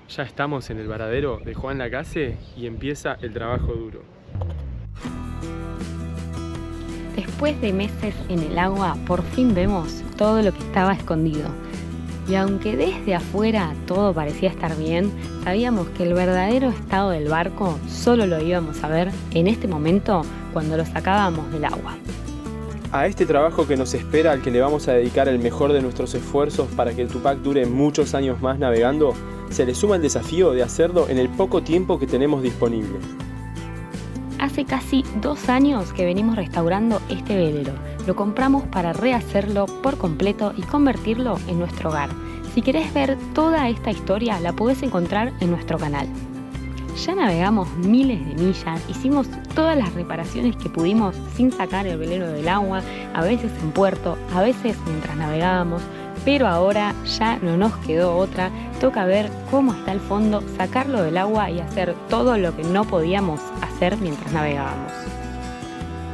Ya estamos en el varadero de Juan Lacase y empieza el trabajo duro. Después de meses en el agua, por fin vemos todo lo que estaba escondido. Y aunque desde afuera todo parecía estar bien, sabíamos que el verdadero estado del barco solo lo íbamos a ver en este momento cuando lo sacábamos del agua. A este trabajo que nos espera, al que le vamos a dedicar el mejor de nuestros esfuerzos para que el Tupac dure muchos años más navegando, se le suma el desafío de hacerlo en el poco tiempo que tenemos disponible. Hace casi 2 años que venimos restaurando este velero. Lo compramos para rehacerlo por completo y convertirlo en nuestro hogar. Si querés ver toda esta historia, la podés encontrar en nuestro canal. Ya navegamos miles de millas, hicimos todas las reparaciones que pudimos sin sacar el velero del agua, a veces en puerto, a veces mientras navegábamos, pero ahora ya no nos quedó otra, toca ver cómo está el fondo, sacarlo del agua y hacer todo lo que no podíamos hacer mientras navegábamos.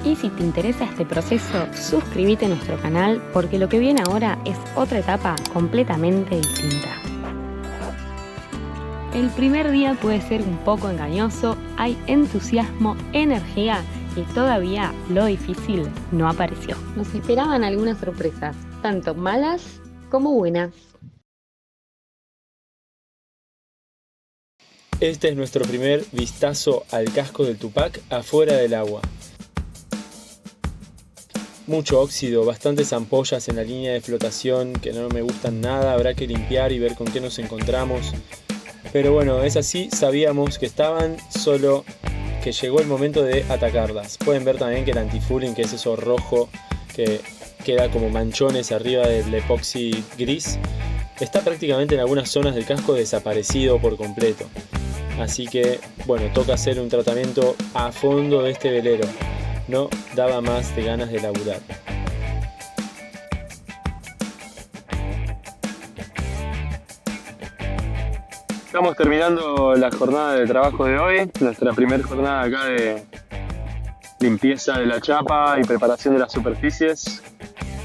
Y si te interesa este proceso, suscríbete a nuestro canal porque lo que viene ahora es otra etapa completamente distinta. El primer día puede ser un poco engañoso, hay entusiasmo, energía y todavía lo difícil no apareció. Nos esperaban algunas sorpresas, tanto malas como buenas. Este es nuestro primer vistazo al casco del Tupac afuera del agua. Mucho óxido, bastantes ampollas en la línea de flotación que no me gustan nada, habrá que limpiar y ver con qué nos encontramos. Pero bueno, es así, sabíamos que estaban, solo que llegó el momento de atacarlas. Pueden ver también que el antifouling, que es eso rojo que queda como manchones arriba del epoxi gris, está prácticamente en algunas zonas del casco desaparecido por completo. Así que, bueno, toca hacer un tratamiento a fondo de este velero. No daba más de ganas de laburar. Estamos terminando la jornada de trabajo de hoy, nuestra primera jornada acá de limpieza de la chapa y preparación de las superficies.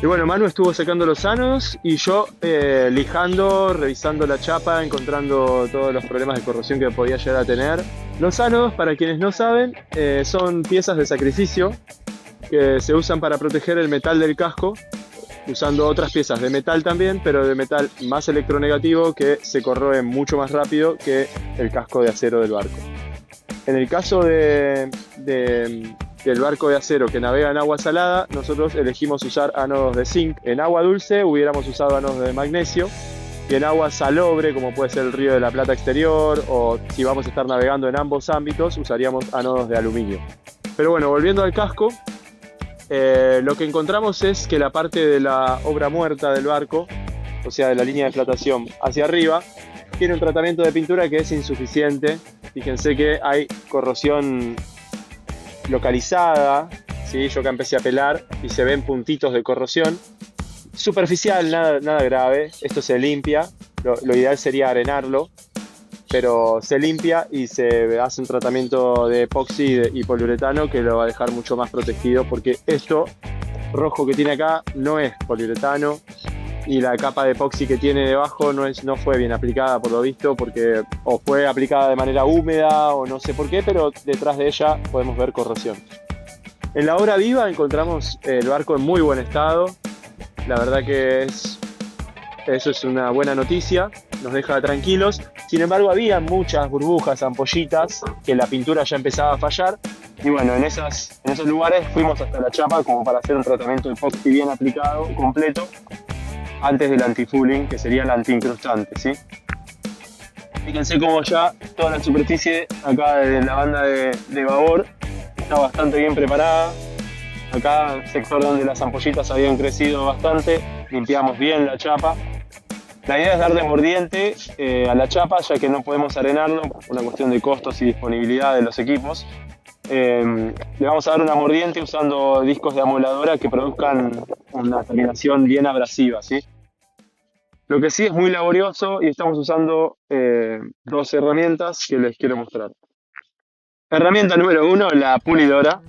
Y bueno, Manu estuvo sacando los ánodos y yo lijando, revisando la chapa, encontrando todos los problemas de corrosión que podía llegar a tener. Los ánodos, para quienes no saben, son piezas de sacrificio que se usan para proteger el metal del casco, usando otras piezas de metal también, pero de metal más electronegativo que se corroe mucho más rápido que el casco de acero del barco. En el caso del barco de acero que navega en agua salada, nosotros elegimos usar ánodos de zinc. En agua dulce hubiéramos usado ánodos de magnesio, y en agua salobre, como puede ser el Río de la Plata exterior, o si vamos a estar navegando en ambos ámbitos, usaríamos ánodos de aluminio. Pero bueno, volviendo al casco, lo que encontramos es que la parte de la obra muerta del barco, o sea de la línea de flotación hacia arriba, tiene un tratamiento de pintura que es insuficiente. Fíjense que hay corrosión localizada, ¿sí? Yo acá empecé a pelar y se ven puntitos de corrosión superficial, nada grave. Esto se limpia, lo ideal sería arenarlo, pero se limpia y se hace un tratamiento de epoxi y poliuretano que lo va a dejar mucho más protegido, porque esto rojo que tiene acá no es poliuretano y la capa de epoxi que tiene debajo no fue bien aplicada, por lo visto, porque o fue aplicada de manera húmeda o no sé por qué, pero detrás de ella podemos ver corrosión. En la obra viva encontramos el barco en muy buen estado. La verdad que eso es una buena noticia, nos deja tranquilos. Sin embargo, había muchas burbujas, ampollitas, que la pintura ya empezaba a fallar. Y bueno, en esos lugares fuimos hasta la chapa como para hacer un tratamiento de epoxi bien aplicado, completo, antes del antifouling, que sería el antiincrustante, ¿sí? Fíjense cómo ya toda la superficie acá de la banda de babor está bastante bien preparada. Acá, el sector donde las ampollitas habían crecido bastante, limpiamos bien la chapa. La idea es darle mordiente a la chapa, ya que no podemos arenarlo, por una cuestión de costos y disponibilidad de los equipos. Le vamos a dar una mordiente usando discos de amoladora que produzcan una terminación bien abrasiva, ¿sí? Lo que sí es muy laborioso y estamos usando 2 herramientas que les quiero mostrar. Herramienta número 1, la pulidora.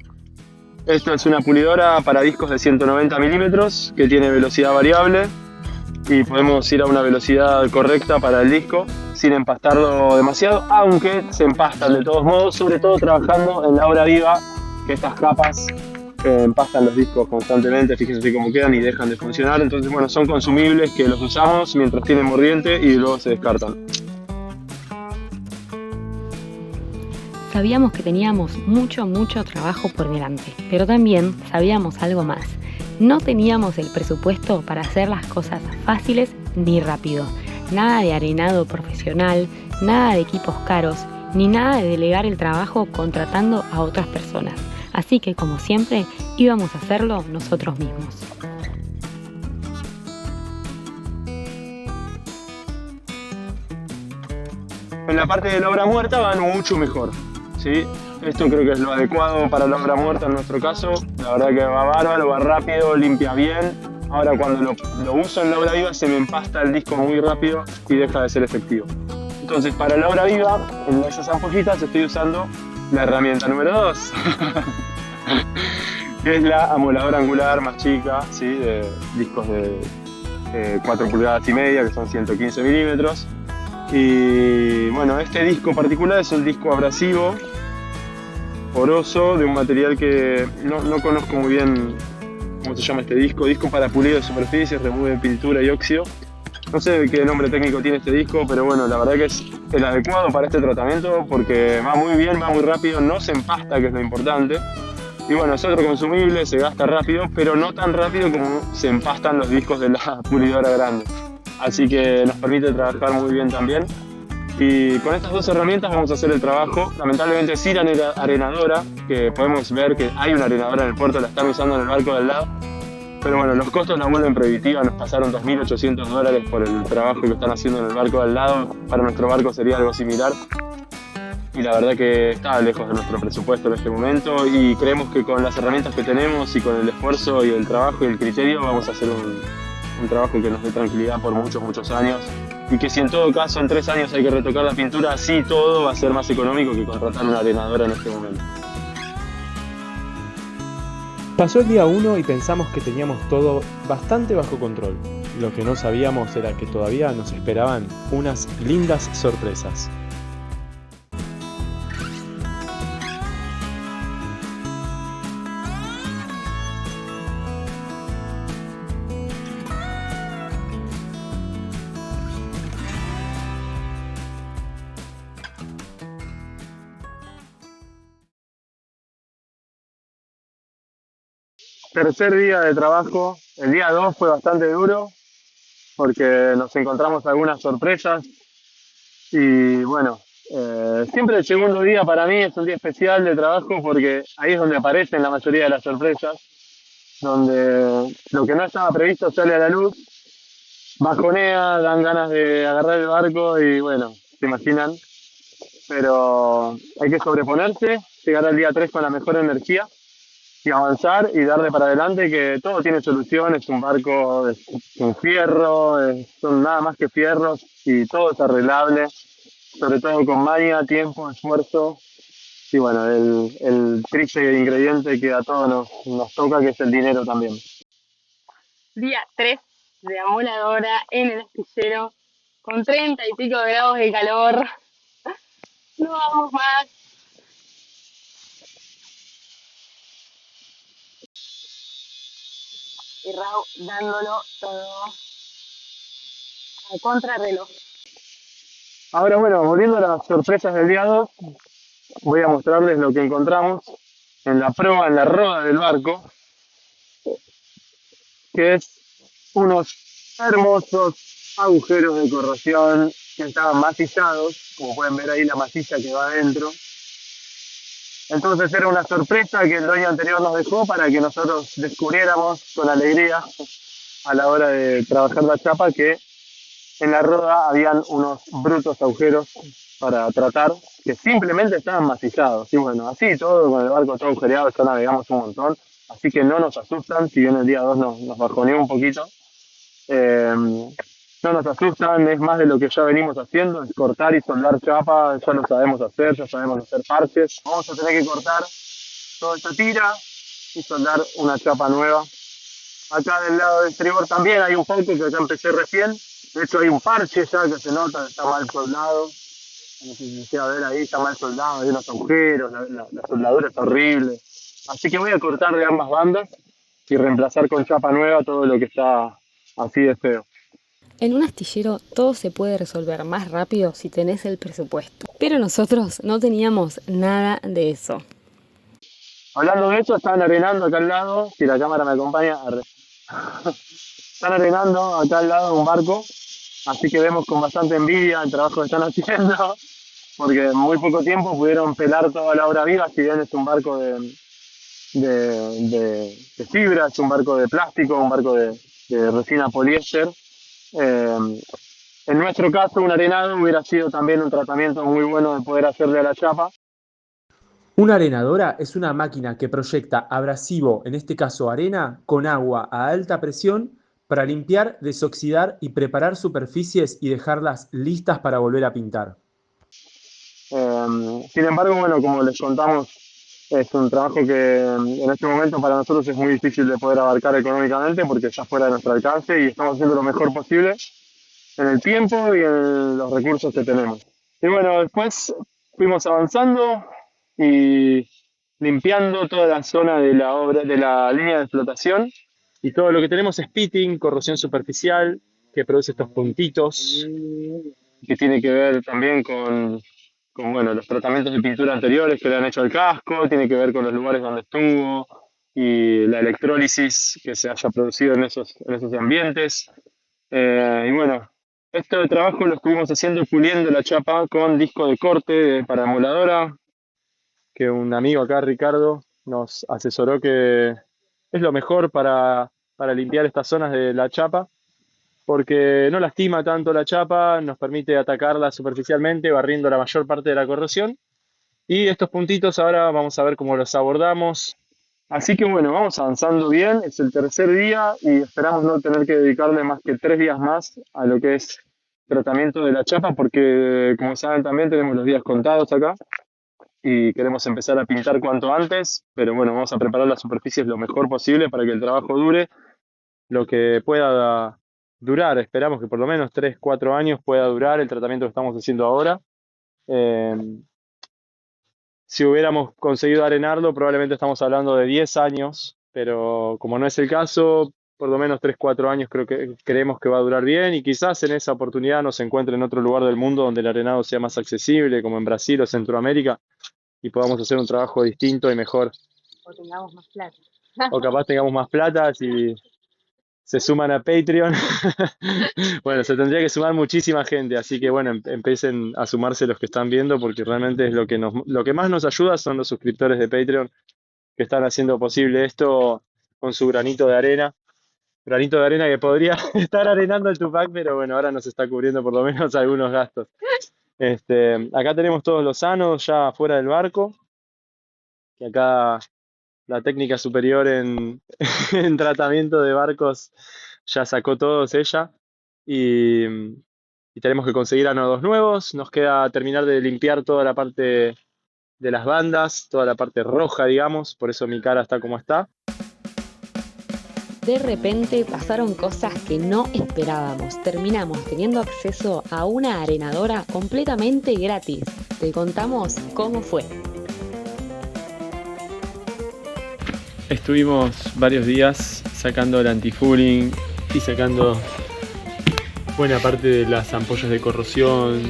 Esto es una pulidora para discos de 190 milímetros que tiene velocidad variable y podemos ir a una velocidad correcta para el disco sin empastarlo demasiado, aunque se empastan de todos modos, sobre todo trabajando en la obra viva, que estas capas empastan los discos constantemente, fíjense cómo quedan y dejan de funcionar. Entonces bueno, son consumibles que los usamos mientras tienen mordiente y luego se descartan. Sabíamos que teníamos mucho trabajo por delante, pero también sabíamos algo más. No teníamos el presupuesto para hacer las cosas fáciles ni rápido. Nada de arenado profesional, nada de equipos caros, ni nada de delegar el trabajo contratando a otras personas. Así que, como siempre, íbamos a hacerlo nosotros mismos. En la parte de la obra muerta van mucho mejor, ¿sí? Esto creo que es lo adecuado para la obra muerta en nuestro caso. La verdad que va bárbaro, va rápido, limpia bien. Ahora cuando lo uso en la obra viva se me empasta el disco muy rápido y deja de ser efectivo. Entonces para la obra viva, en esas ampollitas estoy usando la herramienta número 2. Que es la amoladora angular más chica, ¿sí? De discos de 4 pulgadas y media, que son 115 milímetros. Y bueno, este disco particular es un disco abrasivo, poroso, de un material que no conozco muy bien cómo se llama este disco. Disco para pulido de superficies, remueve pintura y óxido. No sé qué nombre técnico tiene este disco, pero bueno, la verdad que es el adecuado para este tratamiento porque va muy bien, va muy rápido, no se empasta, que es lo importante. Y bueno, es otro consumible, se gasta rápido, pero no tan rápido como se empastan los discos de la pulidora grande. Así que nos permite trabajar muy bien también. Y con estas dos herramientas vamos a hacer el trabajo, lamentablemente sin arenadora, que podemos ver que hay una arenadora en el puerto, la están usando en el barco del lado. Pero bueno, los costos la vuelven prohibitiva, nos pasaron $2.800 por el trabajo que están haciendo en el barco del lado. Para nuestro barco sería algo similar. Y la verdad que está lejos de nuestro presupuesto en este momento y creemos que con las herramientas que tenemos y con el esfuerzo y el trabajo y el criterio vamos a hacer un trabajo que nos dé tranquilidad por muchos años y que si en todo caso en 3 años hay que retocar la pintura, así todo va a ser más económico que contratar una arenadora en este momento. Pasó el día 1 y pensamos que teníamos todo bastante bajo control. Lo que no sabíamos era que todavía nos esperaban unas lindas sorpresas. Tercer día de trabajo, el día 2 fue bastante duro porque nos encontramos algunas sorpresas y bueno, siempre el segundo día para mí es un día especial de trabajo porque ahí es donde aparecen la mayoría de las sorpresas, donde lo que no estaba previsto sale a la luz, bajonea, dan ganas de agarrar el barco y bueno, se imaginan, pero hay que sobreponerse, llegar al día 3 con la mejor energía y avanzar y darle para adelante, que todo tiene solución. Es un barco con fierro, son nada más que fierros y todo es arreglable, sobre todo con maña, tiempo, esfuerzo y bueno, el triste ingrediente que a todos nos toca, que es el dinero también. Día 3 de amoladora en el astillero con 30 y pico de grados de calor. No vamos más. Y Raúl dándolo todo a contrarreloj. Ahora bueno, volviendo a las sorpresas del día 2, voy a mostrarles lo que encontramos en la proa, en la roda del barco, que es unos hermosos agujeros de corrosión que estaban macizados, como pueden ver ahí la masilla que va adentro. Entonces era una sorpresa que el dueño anterior nos dejó para que nosotros descubriéramos con alegría a la hora de trabajar la chapa, que en la roda habían unos brutos agujeros para tratar, que simplemente estaban macizados. Y bueno, así todo, con el barco todo agujereado, ya navegamos un montón, así que no nos asustan, si bien el día 2 nos bajoneó un poquito. No nos asustan, es más de lo que ya venimos haciendo, es cortar y soldar chapa, ya lo sabemos hacer, ya sabemos hacer parches. Vamos a tener que cortar toda esta tira y soldar una chapa nueva. Acá del lado del estribor también hay un poco que ya empecé recién, De hecho hay un parche ya que se nota que está mal soldado. No sé si se llega a ver ahí, está mal soldado, hay unos agujeros, la soldadura está horrible. Así que voy a cortar de ambas bandas y reemplazar con chapa nueva todo lo que está así de feo. En un astillero todo se puede resolver más rápido si tenés el presupuesto, pero nosotros no teníamos nada de eso. Hablando de eso, están arenando acá al lado, si la cámara me acompaña, están arenando acá al lado de un barco, así que vemos con bastante envidia el trabajo que están haciendo, porque en muy poco tiempo pudieron pelar toda la obra viva, si bien es un barco de fibra, es un barco de plástico, un barco de resina poliéster. En nuestro caso, un arenado hubiera sido también un tratamiento muy bueno de poder hacerle a la chapa. Una arenadora es una máquina que proyecta abrasivo, en este caso arena, con agua a alta presión para limpiar, desoxidar y preparar superficies y dejarlas listas para volver a pintar. Sin embargo, bueno, como les contamos, es un trabajo que en este momento para nosotros es muy difícil de poder abarcar económicamente porque está fuera de nuestro alcance y estamos haciendo lo mejor posible en el tiempo y en los recursos que tenemos. Y bueno, después fuimos avanzando y limpiando toda la zona de la línea de flotación, y todo lo que tenemos es pitting, corrosión superficial, que produce estos puntitos, que tiene que ver también con bueno, los tratamientos de pintura anteriores que le han hecho al casco, tiene que ver con los lugares donde estuvo y la electrólisis que se haya producido en esos ambientes. Y bueno, esto de trabajo lo estuvimos haciendo puliendo la chapa con disco de corte para moladora, que un amigo acá, Ricardo, nos asesoró que es lo mejor para limpiar estas zonas de la chapa, porque no lastima tanto la chapa, nos permite atacarla superficialmente, barriendo la mayor parte de la corrosión. Y estos puntitos ahora vamos a ver cómo los abordamos. Así que bueno, vamos avanzando bien, es el tercer día y esperamos no tener que dedicarle más que 3 días más a lo que es tratamiento de la chapa, porque como saben también tenemos los días contados acá y queremos empezar a pintar cuanto antes, pero bueno, vamos a preparar las superficies lo mejor posible para que el trabajo dure lo que pueda durar. Esperamos que por lo menos 3-4 años pueda durar el tratamiento que estamos haciendo ahora. Si hubiéramos conseguido arenarlo, probablemente estamos hablando de 10 años, pero como no es el caso, por lo menos 3-4 años creemos que va a durar bien, y quizás en esa oportunidad nos encuentre en otro lugar del mundo donde el arenado sea más accesible, como en Brasil o Centroamérica, y podamos hacer un trabajo distinto y mejor. O tengamos más plata. O capaz tengamos más plata si se suman a Patreon. Bueno, se tendría que sumar muchísima gente, así que bueno, empiecen a sumarse los que están viendo, porque realmente es lo que más nos ayuda son los suscriptores de Patreon, que están haciendo posible esto con su granito de arena. Granito de arena que podría estar arenando el Tupac, pero bueno, ahora nos está cubriendo por lo menos algunos gastos. Acá tenemos todos los sanos ya fuera del barco, que acá la técnica superior en tratamiento de barcos ya sacó todos ella, y tenemos que conseguir anodos nuevos. Nos queda terminar de limpiar toda la parte de las bandas, toda la parte roja, digamos, por eso mi cara está como está. De repente pasaron cosas que no esperábamos. Terminamos teniendo acceso a una arenadora completamente gratis. Te contamos cómo fue. Estuvimos varios días sacando el antifouling y sacando buena parte de las ampollas de corrosión,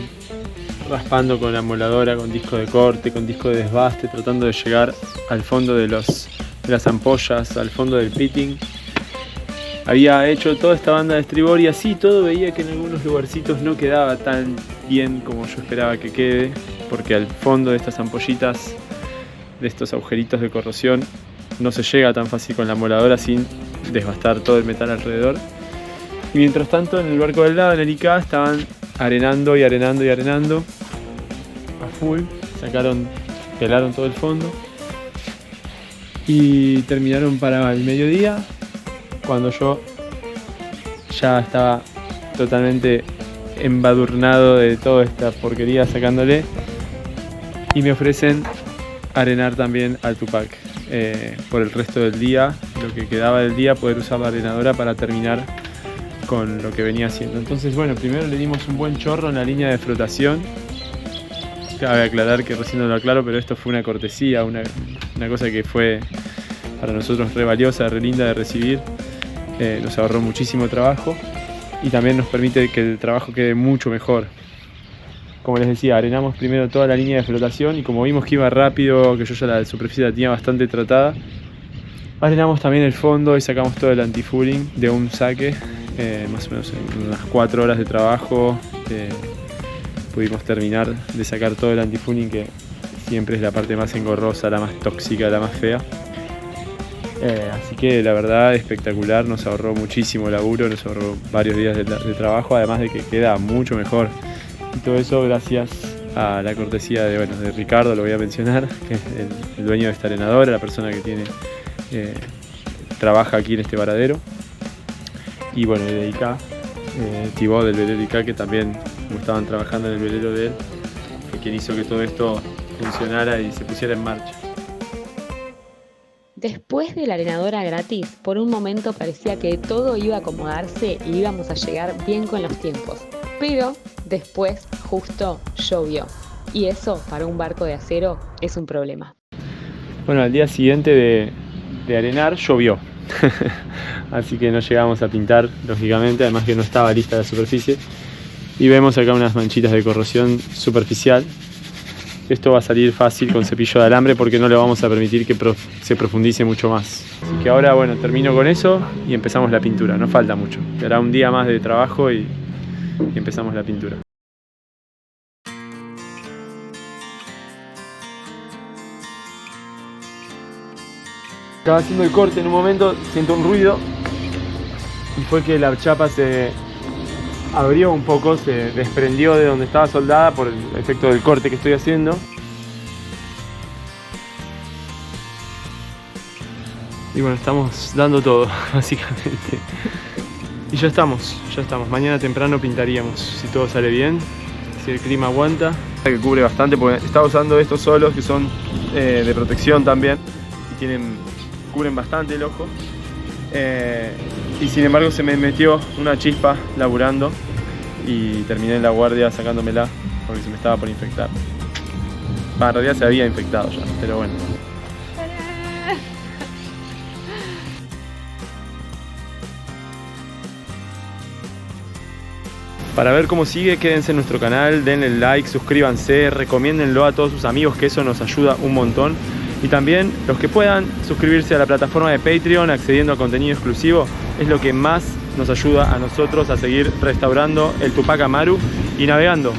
raspando con la moladora, con disco de corte, con disco de desbaste, tratando de llegar al fondo de las ampollas, al fondo del pitting. Había hecho toda esta banda de estribor y así todo veía que en algunos lugarcitos no quedaba tan bien como yo esperaba que quede, porque al fondo de estas ampollitas, de estos agujeritos de corrosión, no se llega tan fácil con la moladora sin desbastar todo el metal alrededor. Y mientras tanto en el barco del lado, en el ICA, estaban arenando y arenando y arenando a full. Pelaron todo el fondo y terminaron para el mediodía, cuando yo ya estaba totalmente embadurnado de toda esta porquería sacándole, y me ofrecen arenar también al Tupac. Por el resto del día, lo que quedaba del día, poder usar la arenadora para terminar con lo que venía haciendo. Entonces bueno, primero le dimos un buen chorro en la línea de flotación. Cabe aclarar que recién no lo aclaro, pero esto fue una cortesía, una cosa que fue para nosotros re valiosa, re linda de recibir. Nos ahorró muchísimo trabajo y también nos permite que el trabajo quede mucho mejor. Como les decía, arenamos primero toda la línea de flotación y como vimos que iba rápido, que yo ya la superficie la tenía bastante tratada, arenamos también el fondo y sacamos todo el anti-fouling de un saque, más o menos en unas 4 horas de trabajo. Pudimos terminar de sacar todo el anti-fouling, que siempre es la parte más engorrosa, la más tóxica, la más fea. Así que la verdad espectacular, nos ahorró muchísimo laburo, nos ahorró varios días de trabajo, además de que queda mucho mejor. Y todo eso gracias a la cortesía de Ricardo, lo voy a mencionar, que es el dueño de esta arenadora, la persona que trabaja aquí en este varadero. Y bueno, de IK, Thibaut del velero IK, que también, como estaban trabajando en el velero de él, fue quien hizo que todo esto funcionara y se pusiera en marcha. Después de la arenadora gratis, por un momento parecía que todo iba a acomodarse y íbamos a llegar bien con los tiempos. Pero después justo llovió. Y eso, para un barco de acero, es un problema. Bueno, al día siguiente de arenar llovió. Así que no llegamos a pintar, lógicamente, además que no estaba lista la superficie. Y vemos acá unas manchitas de corrosión superficial. Esto va a salir fácil con cepillo de alambre porque no le vamos a permitir que se profundice mucho más. Así que ahora, bueno, termino con eso y empezamos la pintura. No falta mucho. Quedará un día más de trabajo y empezamos la pintura. Estaba haciendo el corte, en un momento siento un ruido y fue que la chapa se abrió un poco, se desprendió de donde estaba soldada por el efecto del corte que estoy haciendo. Y bueno, estamos dando todo, básicamente. Y ya estamos. Mañana temprano pintaríamos, si todo sale bien, si el clima aguanta. Que cubre bastante, porque estaba usando estos solos que son de protección también. Y cubren bastante el ojo. Y sin embargo se me metió una chispa laburando y terminé en la guardia sacándomela porque se me estaba por infectar. En realidad se había infectado ya, pero bueno. Para ver cómo sigue, quédense en nuestro canal, denle like, suscríbanse, recomiéndenlo a todos sus amigos, que eso nos ayuda un montón. Y también, los que puedan, suscribirse a la plataforma de Patreon, accediendo a contenido exclusivo, es lo que más nos ayuda a nosotros a seguir restaurando el Tupac Amaru y navegando